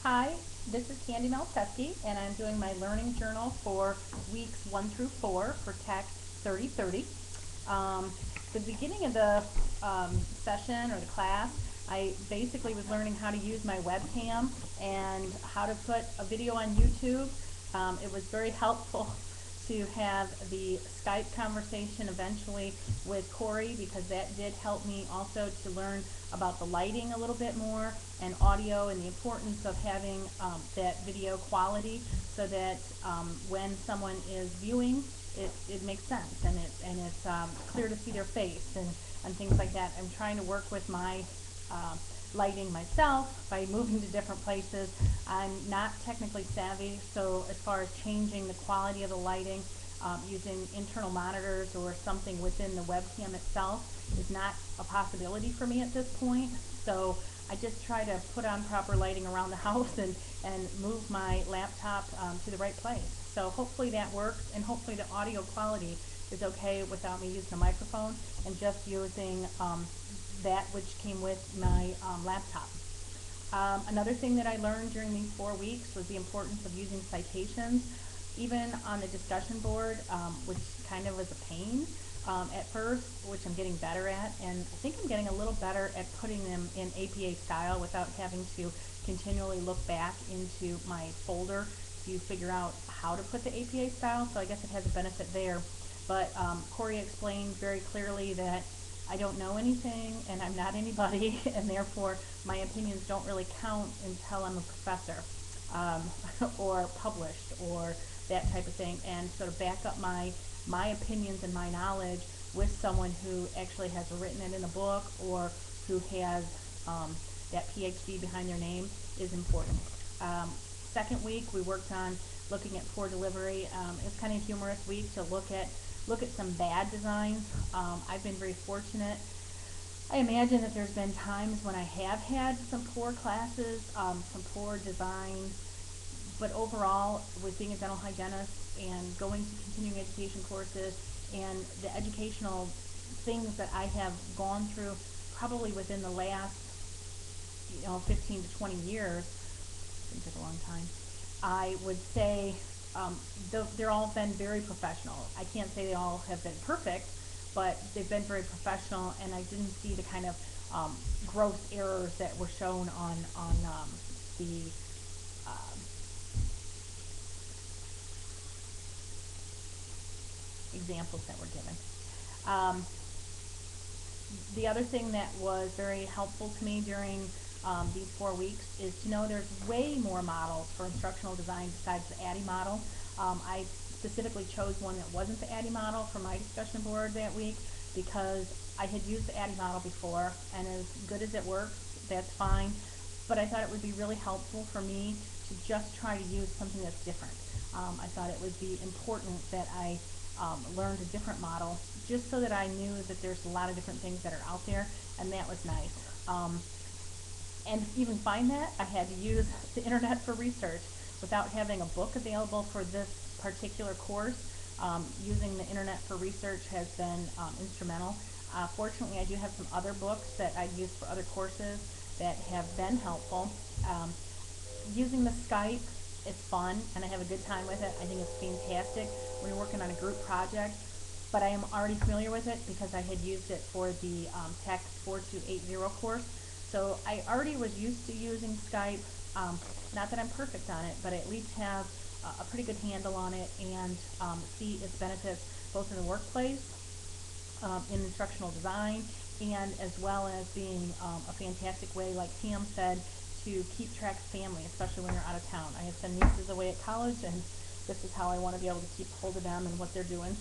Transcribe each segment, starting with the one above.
Hi, this is clmalcz, and I'm doing my learning journal for weeks 1 through 4 for Tech3030. The beginning of the session or the class, I basically was learning how to use my webcam and how to put a video on YouTube. It was very helpful to have the Skype conversation eventually with Corey, because that did help me also to learn about the lighting a little bit more and audio and the importance of having that video quality so that when someone is viewing, it makes sense and it's clear to see their face and things like that. I'm trying to work with my lighting myself by moving to different places. I'm not technically savvy, so as far as changing the quality of the lighting, using internal monitors or something within the webcam itself is not a possibility for me at this point. So I just try to put on proper lighting around the house and move my laptop to the right place. So hopefully that works, and hopefully the audio quality is okay without me using a microphone and just using that which came with my laptop. Another thing that I learned during these 4 weeks was the importance of using citations, even on the discussion board, which kind of was a pain at first, which I'm getting better at, and I think I'm getting a little better at putting them in APA style without having to continually look back into my folder to figure out how to put the APA style, so I guess it has a benefit there. But Corey explained very clearly that I don't know anything and I'm not anybody, and therefore my opinions don't really count until I'm a professor or published or that type of thing, and sort of back up my opinions and my knowledge with someone who actually has written it in a book or who has that PhD behind their name is important. Second week we worked on looking at poor delivery. It was kind of a humorous week to look at some bad designs. I've been very fortunate. I imagine that there's been times when I have had some poor classes, some poor designs, but overall, with being a dental hygienist and going to continuing education courses and the educational things that I have gone through probably within the last 15 to 20 years, seems like a long time, I would say they're all been very professional. I can't say they all have been perfect, but they've been very professional, and I didn't see the kind of gross errors that were shown on the examples that were given. The other thing that was very helpful to me during these 4 weeks is to know there's way more models for instructional design besides the ADDIE model. I specifically chose one that wasn't the ADDIE model for my discussion board that week because I had used the ADDIE model before, and as good as it works, that's fine. But I thought it would be really helpful for me to just try to use something that's different. I thought it would be important that I learned a different model just so that I knew that there's a lot of different things that are out there, and that was nice. And to even find that, I had to use the internet for research. Without having a book available for this particular course, using the internet for research has been instrumental. Fortunately, I do have some other books that I've used for other courses that have been helpful. Using the Skype, it's fun, and I have a good time with it. I think it's fantastic when you're working on a group project, but I am already familiar with it because I had used it for the Tech3030 course. So I already was used to using Skype. Not that I'm perfect on it, but I at least have a pretty good handle on it and see its benefits both in the workplace, in instructional design, and as well as being a fantastic way, like Tam said, to keep track of family, especially when you're out of town. I have some nieces away at college, and this is how I want to be able to keep hold of them and what they're doing.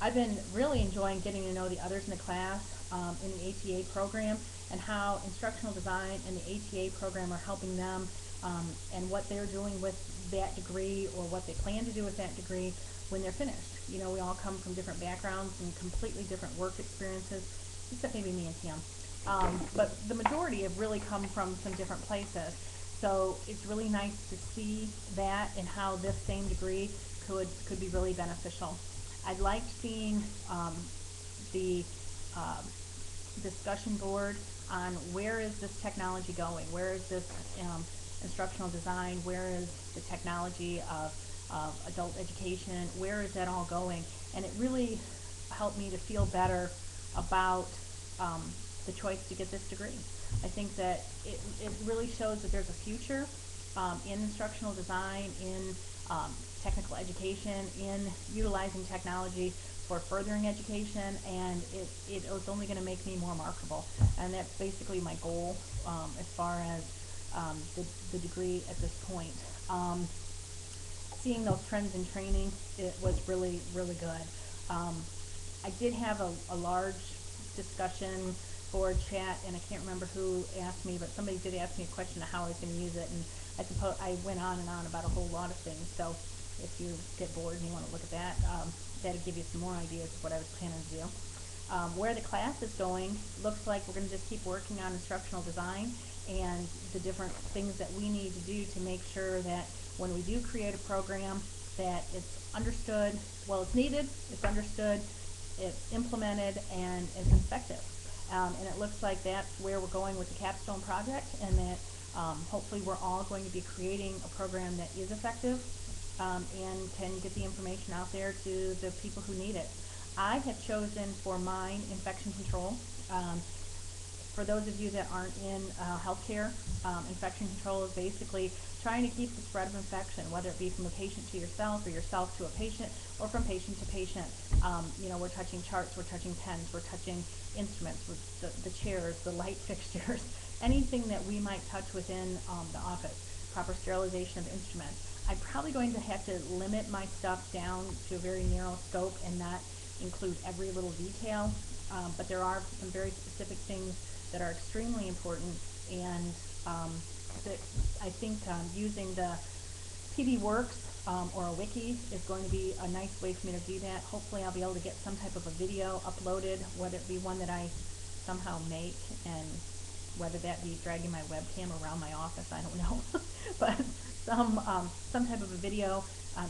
I've been really enjoying getting to know the others in the class in the ATA program, and how instructional design and the ATA program are helping them and what they're doing with that degree, or what they plan to do with that degree when they're finished. We all come from different backgrounds and completely different work experiences, except maybe me and Tam. But the majority have really come from some different places. So it's really nice to see that and how this same degree could be really beneficial. I liked seeing the discussion board on where is this technology going, where is this instructional design, where is the technology of adult education, where is that all going? And it really helped me to feel better about the choice to get this degree. I think that it really shows that there's a future in instructional design, in technical education, in utilizing technology for furthering education, and it was only going to make me more marketable. And that's basically my goal as far as the degree at this point. Seeing those trends in training, it was really, really good. I did have a large discussion board chat, and I can't remember who asked me, but somebody did ask me a question of how I was going to use it, and I suppose I went on and on about a whole lot of things. So if you get bored and you want to look at that, that'll give you some more ideas of what I was planning to do. Where the class is going, looks like we're going to just keep working on instructional design and the different things that we need to do to make sure that when we do create a program, that it's understood, well, it's needed, it's understood, it's implemented, and it's effective. And it looks like that's where we're going with the capstone project, and that hopefully we're all going to be creating a program that is effective and can get the information out there to the people who need it. I have chosen for mine infection control. For those of you that aren't in healthcare, infection control is basically trying to keep the spread of infection, whether it be from a patient to yourself, or yourself to a patient, or from patient to patient. You know, we're touching charts, we're touching pens, we're touching instruments, with the chairs, the light fixtures, anything that we might touch within the office. Proper sterilization of instruments. I'm probably going to have to limit my stuff down to a very narrow scope and not include every little detail, but there are some very specific things that are extremely important, and that I think using the PD Works or a wiki is going to be a nice way for me to do that. Hopefully I'll be able to get some type of a video uploaded, whether it be one that I somehow make, and whether that be dragging my webcam around my office, I don't know. But some type of a video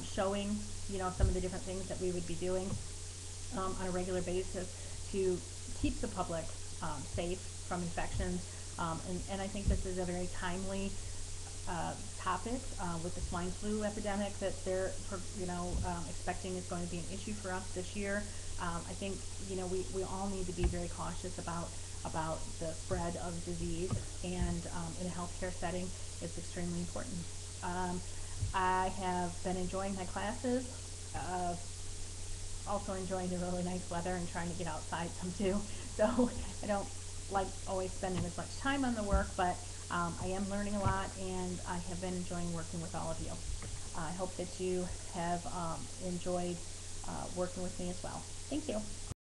showing, you know, some of the different things that we would be doing on a regular basis to keep the public safe from infections. And I think this is a very timely topic with the swine flu epidemic that they're, you know, expecting is going to be an issue for us this year. I think, you know, we all need to be very cautious about the spread of disease, and in a healthcare setting, it's extremely important. I have been enjoying my classes, also enjoying the really nice weather and trying to get outside some too. So I don't like always spending as much time on the work, but I am learning a lot, and I have been enjoying working with all of you. I hope that you have enjoyed working with me as well. Thank you.